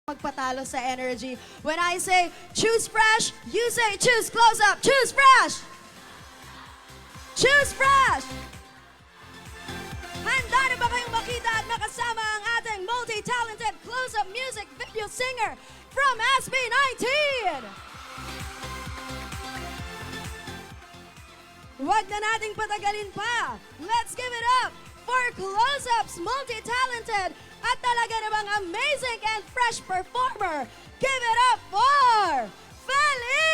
magpatalo sa energy. When I say choose fresh, you say choose close up. Choose fresh! Choose fresh! Handa na ba kayong makita at makasama ang ating multi-talented close-up music video singer from SB19? Huwag na nating patagalin pa. Let's give it up for Close-Up's multi-talented at talaga namang amazing and fresh performer. Give it up for Felipe!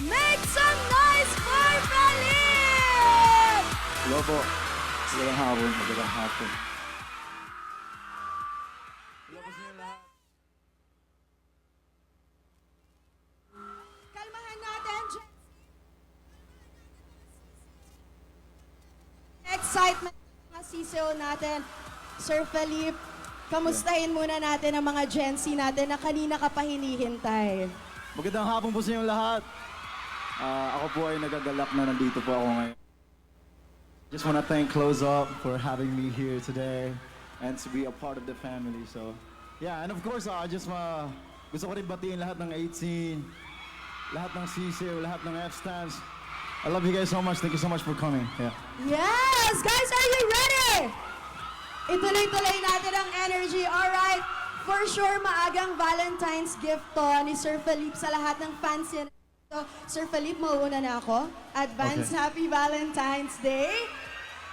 Make some noise for Felipe! Hello po. Magandang hapon. Magandang hapon. Hello po sa inyo lahat. Kalmahan natin. Excitement mga sisiw natin. Sir Felipe, kamustahin muna natin ang mga Gen Z natin na kanina ka pa hinihintay. Magandang hapon po sa inyo lahat. Ako po ay nagagalak na nandito po ako ngayon. Just want to thank Close Up for having me here today and to be a part of the family. So, yeah, and of course, gusto ko rin batiin lahat ng 18, lahat ng CCO, lahat ng F-stands. I love you guys so much. Thank you so much for coming. Yeah. Yes! Guys, are you ready? Ituloy-tuloy natin ang energy. Alright, for sure, maagang Valentine's gift to ni Sir Felipe sa lahat ng fans niya. So, Sir Felipe, mauuna na ako. Advance Okay. Happy Valentine's Day.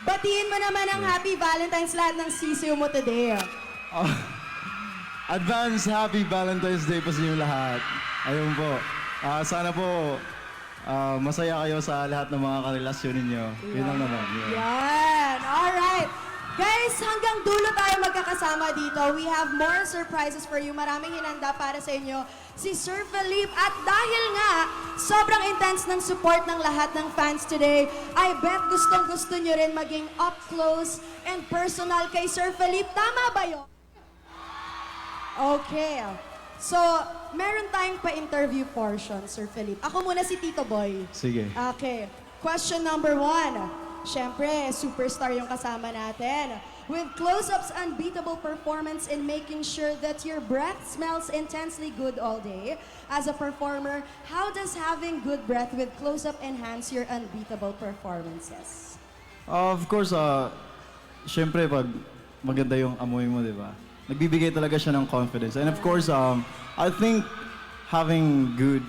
Batiin mo naman ang Happy Valentine's lahat ng sisiw mo today. Advance Happy Valentine's Day po sa inyo lahat. Ayun po. Sana po masaya kayo sa lahat ng mga karelasyon ninyo. Yun lang naman. Yeah. Yan! Alright! Guys, hanggang dulo tayo magkakasama dito. We have more surprises for you. Maraming hinanda para sa inyo si Sir Felipe. At dahil nga, sobrang intense ng support ng lahat ng fans today, I bet gustong-gusto nyo rin maging up close and personal kay Sir Felipe. Tama ba yun? Okay. So, meron tayong pa-interview portion, Sir Felipe. Ako muna si Tito Boy. Sige. Okay. Question number 1. Siyempre, superstar yung kasama natin. With Close-Up's unbeatable performance in making sure that your breath smells intensely good all day, as a performer, how does having good breath with Close-Up enhance your unbeatable performances? Of course, syempre pag maganda yung amoy mo, di ba? Nagbibigay talaga siya ng confidence. And of course, I think having good,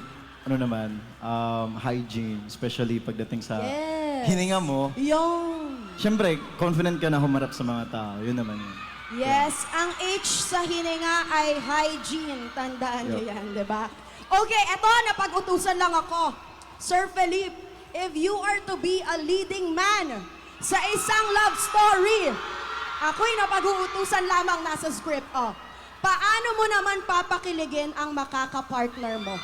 hygiene, especially pagdating sa Yes. hininga mo, Yung... syempre, confident ka na humarap sa mga tao. Yun naman yun. Yes, ang H sa hininga ay hygiene. Tandaan niyo Yup. yan, di ba? Okay, eto, napag-utusan lang ako. Sir Felipe, if you are to be a leading man sa isang love story, ako'y napag-uutusan lamang nasa script. Paano mo naman papakiligin ang makakapartner mo?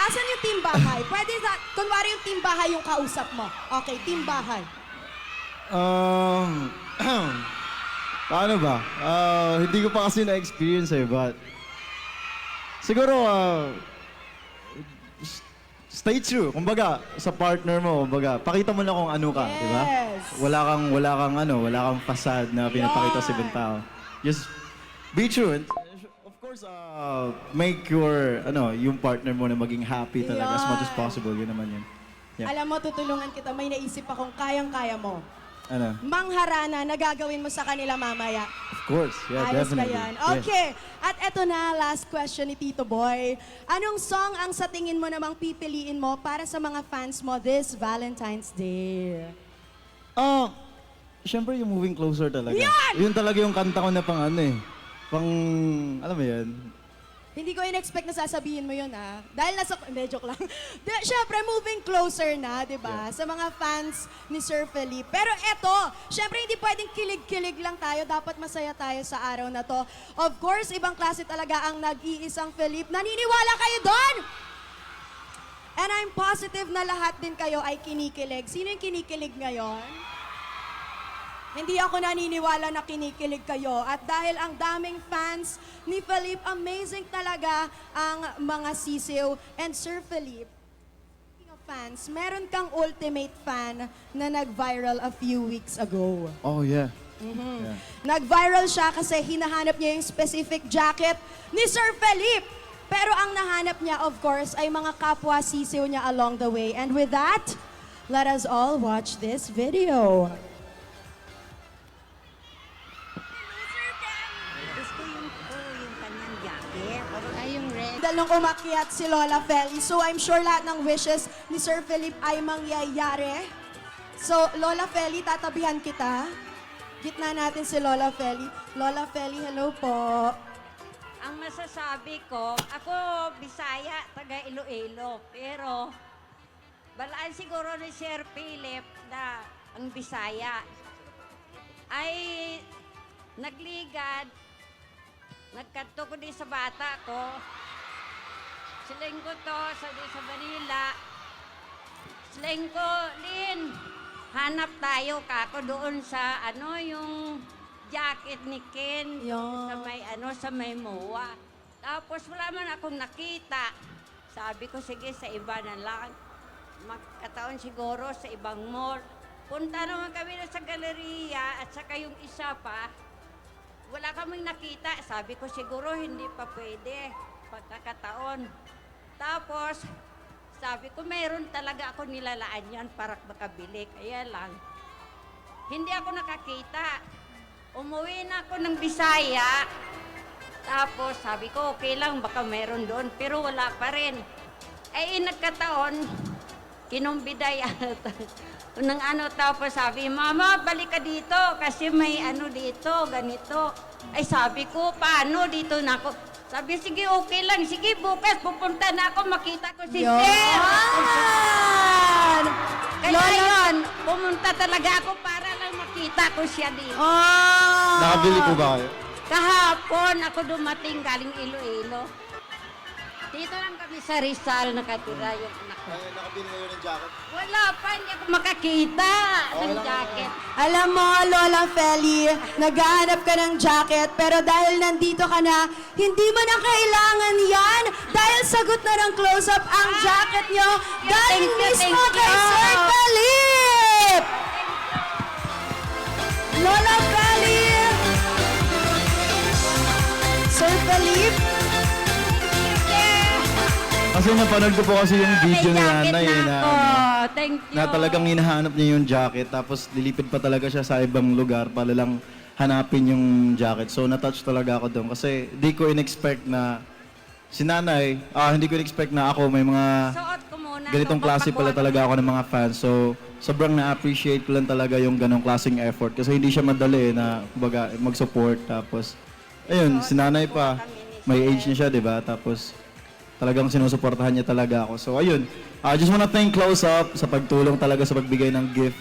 Asan yung team bahay? Pwede kunwari yung team bahay yung kausap mo. Okay, team bahay. Paano ba? Hindi ko pa kasi na-experience but siguro, stay true. Kumbaga, sa partner mo, kumbaga, pakita mo na kung ano ka, di ba? Yes. Wala kang facade na pinapakita sa ibang tao. Just be true. And, of course, make yung partner mo na maging happy talaga as much as possible. Yun naman yun. Yeah. Alam mo, tutulungan kita. May naisip akong kayang-kaya mo. Ano? Mangharana na gagawin mo sa kanila mamaya. Of course. Yeah, Ayos ba definitely. yan? Yes. Okay. At eto na, last question ni Tito Boy. Anong song ang sa tingin mo namang pipiliin mo para sa mga fans mo this Valentine's Day? Siyempre yung Moving Closer talaga. Yan! Yun talaga yung kanta ko na alam mo yan? Hindi ko in-expect na sasabihin mo yun, Dahil hindi, joke lang. Siyempre, moving closer na, di ba? Sa mga fans ni Sir Felipe. Pero eto, siyempre hindi pwedeng kilig-kilig lang tayo. Dapat masaya tayo sa araw na to. Of course, ibang klase talaga ang nag-iisang Felipe. Naniniwala kayo doon? And I'm positive na lahat din kayo ay kinikilig. Sino yung kinikilig ngayon? Hindi ako naniniwala na kinikilig kayo. At dahil ang daming fans ni Felipe, amazing talaga ang mga sisiw. And Sir Felipe, speaking of fans, meron kang ultimate fan na nag-viral a few weeks ago. Oh, yeah. Yeah. Nag-viral siya kasi hinahanap niya yung specific jacket ni Sir Felipe. Pero ang nahanap niya, of course, ay mga kapwa sisiw niya along the way. And with that, let us all watch this video. Gusto yung kanyang jacket. Ay, yung red. Dahil nung umakyat si Lola Feli, so I'm sure lahat ng wishes ni Sir Felipe ay mangyayari. So, Lola Feli, tatabihan kita. Gitna natin si Lola Feli. Lola Feli, hello po. Ang masasabi ko, ako Bisaya, taga Iloilo. Pero, balaan siguro ni Sir Philip na ang Bisaya ay nagligad, nagkanto ko din sa bata ko. Siling ko to sa Manila. Siling ko, Lin, hanap tayo kako doon sa yung jacket ni Ken Yeah. sa may MOA. Tapos wala man akong nakita. Sabi ko sige sa iba na lang. Magkataon siguro sa ibang mall. Punta naman kami na sa galeriya at saka yung isa pa. Wala kaming nakita. Sabi ko siguro hindi pa pwede. Pagkakataon. Tapos sabi ko, mayroon talaga ako nilalaan yan para makabili. Kaya lang, hindi ako nakakita. Umuwi na ako ng Bisaya. Tapos sabi ko, okay lang, baka mayroon doon. Pero wala pa rin. Ay, nagkataon, kinumbida yata. Nang tapos sabi, Mama, balik ka dito kasi may dito, ganito. Ay, sabi ko, paano dito na ako? Sabi, sige, okay lang. Sige, bukas pupunta na ako, makita ko si Sir. Yan! Kaya yun, pumunta talaga ako para lang makita ko siya dito. Oh! Nakabili po ba kayo? Kahapon ako dumating galing Iloilo. Dito lang kami sa Rizal nakatira yung anak ko. Nakabili kayo ng jacket? Wala pa, hindi ako makakita ng jacket. Alam mo, Lola Feli, naghahanap ka ng jacket, pero dahil nandito ka na, hindi mo na kailangan yan dahil sagot na ng close-up ang jacket nyo dahil Thank you, mismo thank kay you. Sir Felipe! Lola Feli! Sir Felipe? Kasi napanood ko po kasi yung video ni May jacket nanay na na, ako. Thank you. na talagang hinahanap niya yung jacket tapos lilipid pa talaga siya sa ibang lugar para lang hanapin yung jacket. So na-touch talaga ako doon kasi di ko in-expect na si nanay, hindi ko in-expect na ako may mga Suot ko muna. ganitong klase pala talaga ako ng mga fans. So sobrang na-appreciate ko lang talaga yung ganong klaseng effort kasi hindi siya madali na kumbaga, mag-support. Tapos ayun, si nanay pa, may age na siya, di ba? Tapos talagang sinusuportahan niya talaga ako. So ayun, I just wanna thank Close Up sa pagtulong talaga sa pagbigay ng gift.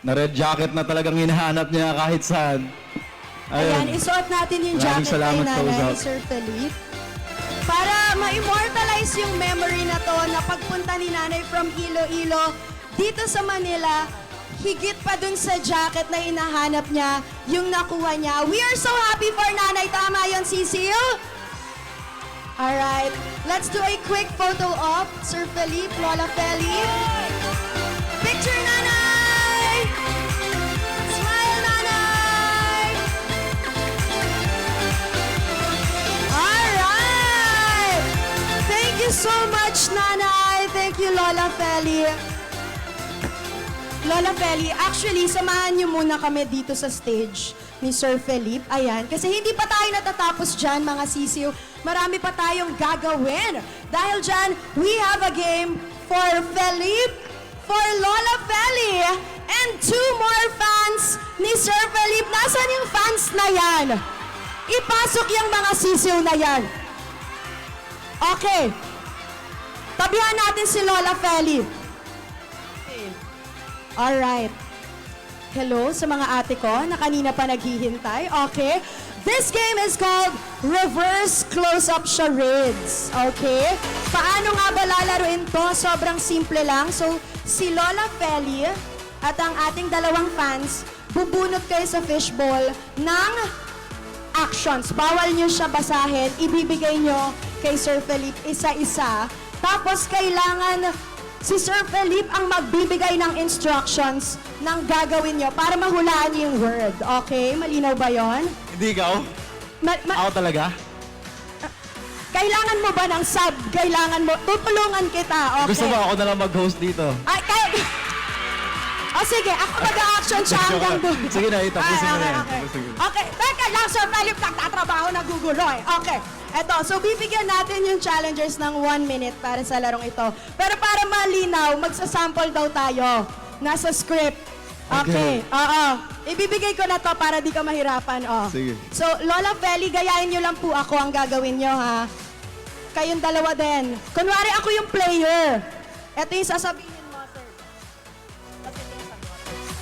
Na red jacket na talagang hinahanap niya kahit saan. Ayan, isuot natin yung Maraming jacket salamat, kay Nanay, Close Up. Sir Felipe. Para ma-immortalize yung memory na to na pagpunta ni Nanay from Iloilo dito sa Manila, higit pa dun sa jacket na hinahanap niya, yung nakuha niya. We are so happy for Nanay. Tama yun, Cecil? Alright, let's do a quick photo op. Sir Felipe, Lola Feli. Picture, Nanay! Smile, Nanay! Alright! Thank you so much, Nanay. Thank you, Lola Feli. Lola Feli, actually, samahan niyo muna kami dito sa stage ni Sir Felipe. Ayan, kasi hindi pa tayo natatapos dyan, mga sisiw. Marami pa tayong gagawin. Dahil dyan, we have a game for Felipe, for Lola Feli, and 2 more fans ni Sir Felipe. Nasaan yung fans na yan? Ipasok yung mga sisiw na yan. Okay. Tabihan natin si Lola Feli. Alright. Hello sa mga ate ko na kanina pa naghihintay. Okay. This game is called Reverse Close-Up Charades. Okay? Paano nga ba lalaruin to? Sobrang simple lang. So, si Lola Feli at ang ating dalawang fans, bubunot kayo sa fishbowl ng actions. Bawal nyo siya basahin. Ibibigay nyo kay Sir Felipe isa-isa. Tapos, kailangan si Sir Felipe ang magbibigay ng instructions ng gagawin nyo para mahulaan niyo yung word. Okay? Malinaw ba yon? Hindi ikaw? Ako talaga? Kailangan mo ba ng sub? Kailangan mo? Tutulungan kita, okay? Gusto mo ako na lang mag-host dito? Ay, sige, ako mag-action siya hanggang doon. Sige na, itapusin mo na yan. Okay. Sige. Okay, teka lang, Sir Philip, nagtatrabaho, nagugulo eh. Okay, eto, so bibigyan natin yung challengers ng 1 minute para sa larong ito. Pero para malinaw, magsasample daw tayo. Nasa script. Okay, oo. Ibibigay ko na to para di ka mahirapan, oh. Sige. So, Lola Feli, gayahin nyo lang po ako ang gagawin nyo, ha? Kayong dalawa din. Kunwari ako yung player. Ito yung sasabihin mo, sir.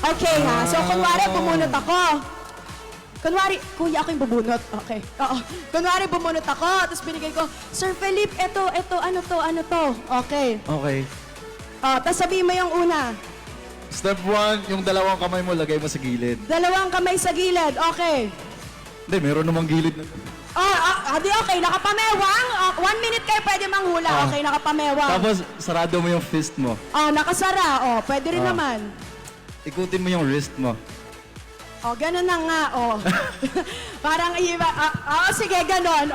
Okay, ha? So, kunwari bumunot ako. Kunwari, kuya ako yung bubunot. Okay. Oo. Kunwari bumunot ako, tapos binigay ko, Sir Felipe, ito, ano to? Okay. Okay. Tapos sabihin mo yung una. Step 1, yung dalawang kamay mo, lagay mo sa gilid. Dalawang kamay sa gilid. Okay. Hindi, meron namang gilid na. Di okay, nakapamewang. 1 minute kayo pwede manghula. Okay, nakapamewang. Tapos, sarado mo yung fist mo. Nakasara. Pwede rin naman. Ikutin mo yung wrist mo. Ganun na nga, Parang iba. Sige, ganun,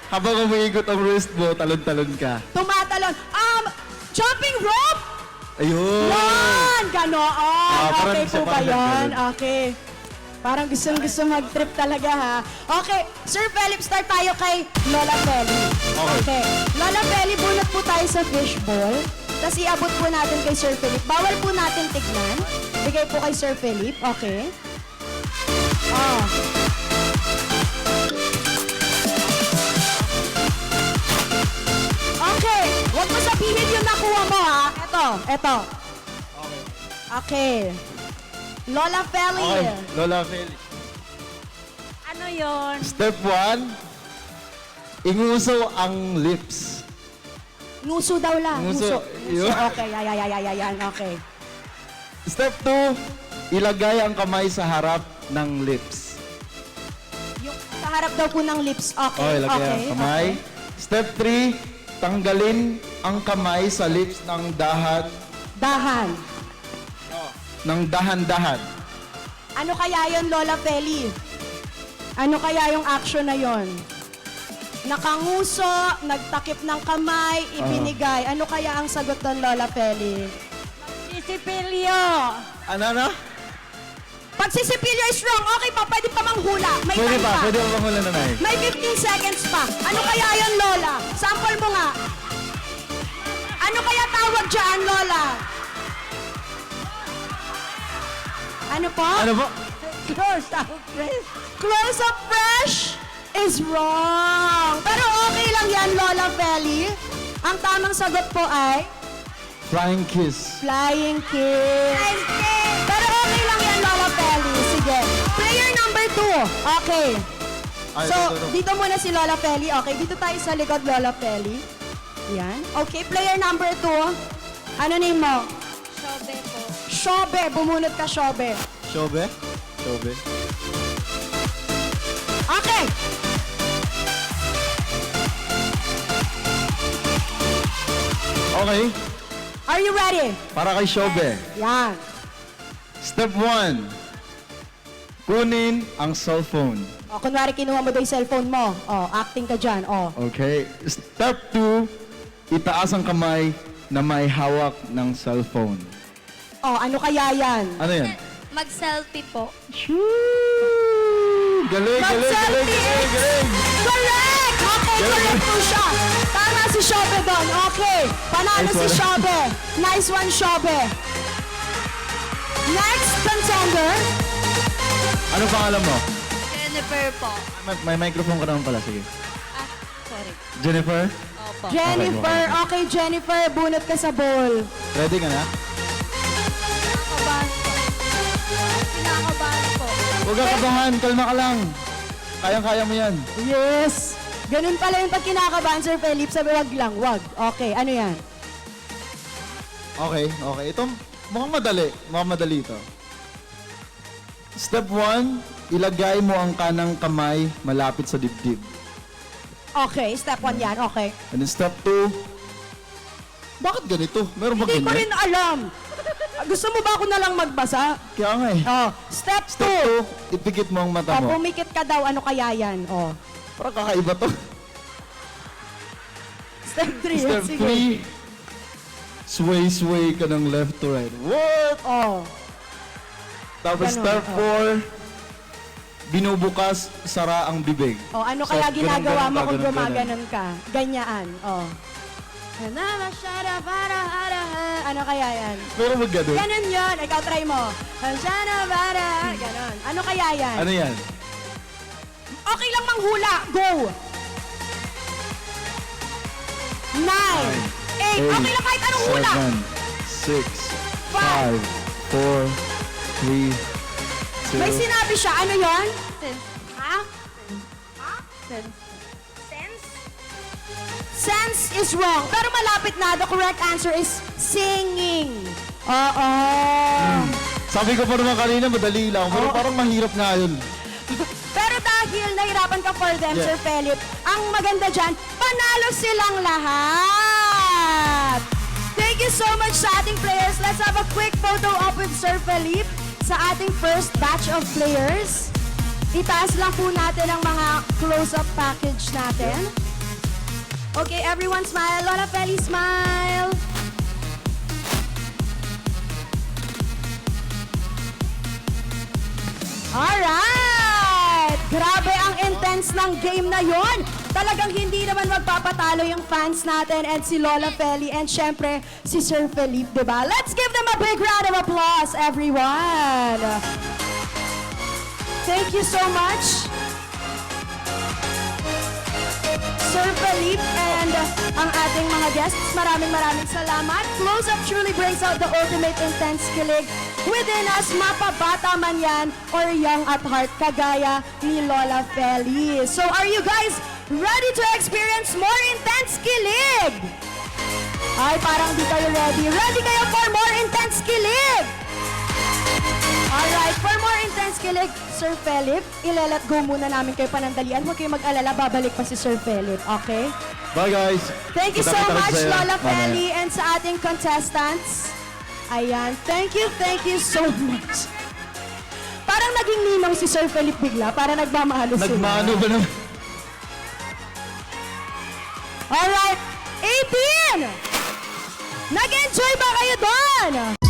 Habang umiikot ang wrist mo, talon-talon ka. Tumatalon. Jumping rope! Ayun! Yan! Ganoon. parang Okay siya po ba parang yun? ganun. Okay. Parang gusto mag-trip talaga, ha? Okay. Sir Philip, start tayo kay Lola Feli. Okay. Lola Feli, bunot po tayo sa fishbowl. Tapos iabot po natin kay Sir Philip. Bawal po natin tignan. Bigay po kay Sir Philip. Okay. Okay. Huwag mo sabihin yung nakuha mo, ha? Ito. Okay. Lola Feli. Okay, Lola Feli. Ano yon? Step 1, inguso ang lips. Nguso daw lang. Nguso. Yun. Okay, yan. Okay. Step 2, ilagay ang kamay sa harap ng lips. Yung sa harap daw po ng lips. Okay. Okay, ilagay ang kamay. Okay. Step 3, tanggalin ang kamay sa lips ng dahan. Ng dahan-dahan. Ano kaya yon, Lola Feli? Ano kaya yung action na yon? Nakanguso, nagtakip ng kamay, ibinigay. Ano kaya ang sagot doon, Lola Feli? Sisipilyo! Ano? Pagsisipilyo is wrong. Okay pa, pwede pa manghula. May Pwede time pa, pwede pa bang hula na nai? May 15 seconds pa. Ano kaya yon, Lola? Sample mo nga. Ano kaya tawag dyan, Lola? Ano po? Ano po? Close up, please. Close up fresh is wrong. Pero okay lang yan, Lola Feli. Ang tamang sagot po ay Flying kiss. flying kiss. Pero okay lang yan, Lola Feli. Sige. Player number 2. Okay. Ay, So, ito. dito muna si Lola Feli. Okay, dito tayo sa likod, Lola Feli. Yan. Okay, player number 2. Ano name mo? Sobe po. Shobe. Bumunot ka, Shobe. Shobe? Shobe. Okay. Okay, Are you ready? para kay Shobe. Yan. Step 1, kunin ang cellphone. Kunwari kinuha mo daw yung cellphone mo. Acting ka dyan. Okay. Step 2, itaas ang kamay na may hawak ng cellphone. Ano kaya yan? Ano yan? Mag-selfie po. Galing! Correct! Okay, correct po siya. Tama si Shobe doon. Okay. Panalo Nice si one. Shobe. Nice one, Shobe. Next contender. Ano pangalan mo? Jennifer po. May microphone ka naman pala, sige. Sorry. Jennifer, Opo. Jennifer. Okay, Jennifer. Bunot ka sa bowl. ready ka na? Kinakabahan po. Huwag ka kabahan, kalma ka lang. Kayang-kaya mo yan. Yes. Ganun pala yung pag kinakabahan, Sir Philip. Sabi, wag lang, wag. Okay, ano yan? Okay. Ito, mukhang madali ito. Step 1, ilagay mo ang kanang kamay malapit sa dibdib. Okay, step 1 yan. Okay. And then step 2, Bakit ganito? Meron ba Hindi ko ganyan? rin alam. Gusto mo ba ako na lang magbasa? Kaya nga eh. Oh, step 2. Step 2, ipikit mo ang mata Oh, mo. pumikit ka daw, ano kaya yan? Oh. Parang kakaiba to. Step 3. Step 3, sway ka ng left to right. What? Oh. Tapos Ganon, step oh. 4, binubukas, sara ang bibig. Oh, ano So, kaya ganun, ginagawa ganun mo ka, kung ganun, gumaganon ka? Ganyaan. Oh. Ano kaya yan? Pero mag ganun. Ganon yun. Ikaw try mo. Ganon. Ano kaya yan? Ano yan? Okay lang manghula. Go! 9, 8. Okay lang kahit anong hula. 7, 6, 5, 4, 3, 2. May sinabi siya. Ano yon? Sense. Ha? Sense. Sense is wrong. Pero malapit na. The correct answer is singing. Oo. Sabi ko pa naman kanina, madali lang. Pero Oo. parang mahirap nga yun. Pero dahil nahirapan ka for them, Yeah. Sir Philip, ang maganda dyan, panalo silang lahat. Thank you so much sa ating players. Let's have a quick photo up with Sir Philip sa ating first batch of players. Itaas lang po natin ang mga close-up package natin. Okay, everyone smile. Lola Feli, smile. Alright! Grabe ang intense ng game na yon. Talagang hindi naman magpapatalo yung fans natin and si Lola Feli and syempre si Sir Felipe, diba? Let's give them a big round of applause, everyone! Thank you so much, Sir Felipe and ang ating mga guests. Maraming salamat. Close Up truly brings out the ultimate intense kilig within us, mapabata man yan or young at heart, kagaya ni Lola Feli. So are you guys ready to experience more intense kilig? Ay, parang di kayo ready. Ready kayo for more intense kilig? Alright, for more intense kilig, Sir Philip, ile-let go muna namin kayo panandalian. Huwag kayo mag-alala, babalik pa si Sir Philip, okay? Bye guys! Thank you so Kita-kita much, sa'yo. Lola Mamaya. Feli, and sa ating contestants. Ayan, thank you so much. Parang naging ninong si Sir Philip bigla, para nagmamahalo sila. Nagmano ba naman? Alright, 18! Nag-enjoy ba kayo doon?